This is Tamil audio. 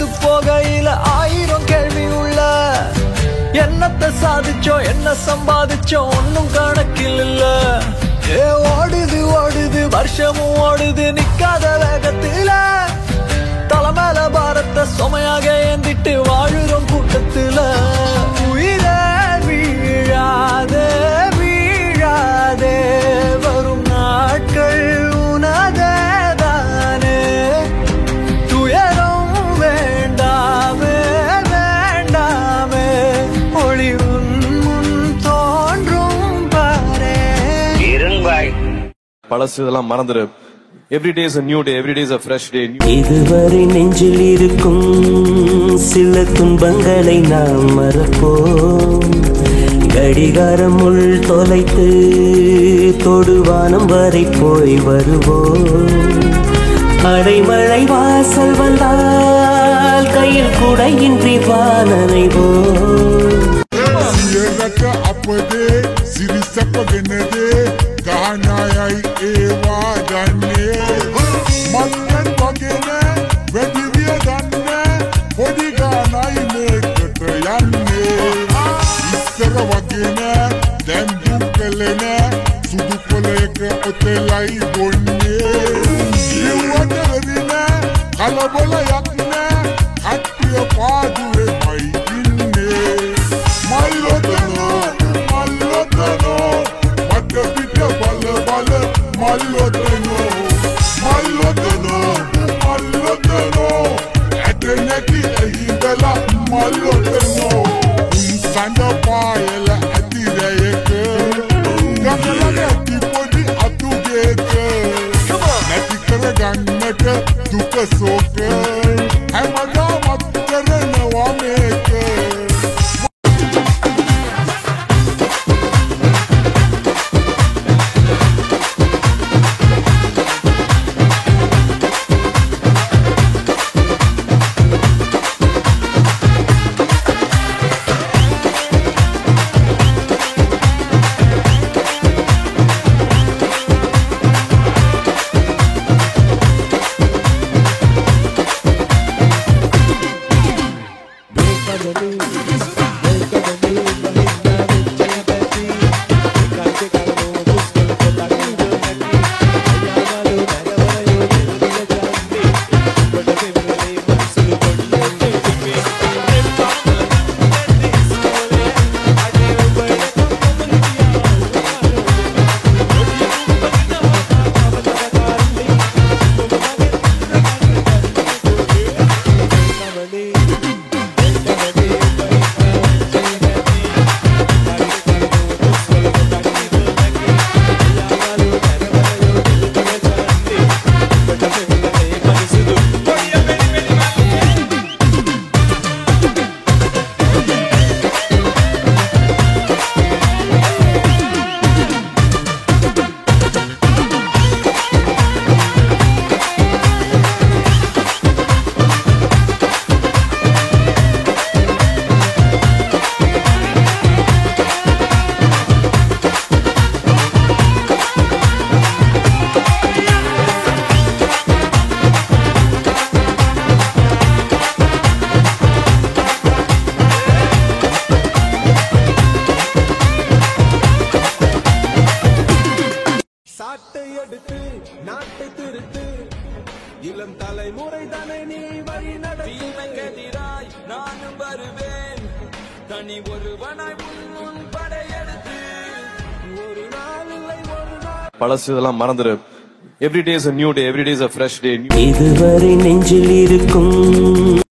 நடந்து போகையில 1000 கேள்வி உள்ள. என்னத்தை சாதிச்சோ என்ன சம்பாதிச்சோ ஒன்னும் கணக்கில் இல்ல. ஓடுது ஓடுது வருஷமும் ஓடுது நிக்காத வேகத்தில. தலைமையில பாரத்தை சுமையாக ஏந்திட்டு வாழுறோம் கூட்டத்துல. உயிரே வீழாதே வீழாதே வரும் நாட்கள் உனதே தானே. துயரம் வேண்டாமே வேண்டாமே ஒளி உன் முன் தோன்றும் பாரே. பழசு இதெல்லாம் மறந்துடு. Every day is a new day, every day is a fresh day. இதுவரை நெஞ்சில் இருக்கும் சில துன்பங்களை நாம் மறப்போம். கடிகாரம் உள் தொலைத்து தொடுவானம் வரை போய் வருவோம். அடைமழை வாசல் வந்தால் கையில் குடையின்றி வானனைவோம். Kahanayay ewa danne Matkan bagene Vedivya danne Hodi ganay nekata yanne Issara wagene Dendum kelene Sudu koleka otelay bonne Iwa derine Kalabola yakne Hattiya paadure may inne Mailotano Mailotano Maloteno, maloteno, maloteno. Ateneki ehibela maloteno. Unsanda paela atireyeke. Gamela tipodi atugeke. Natikere ganneke duke soke. Hamada matkere nawameke. நாட்டை திருத்து இளம் தலைமுறை தானே நீ வழி நடத்துகிறாய். நானும் வருவேன் தனி ஒருவனாய் முன் படையெடுத்து ஒரு நாள் இல்லை ஒரு நாள். பழசு இதெல்லாம் மறந்துடு. Every day is a new day, every day is a fresh day. இதுவரை நெஞ்சில் இருக்கும்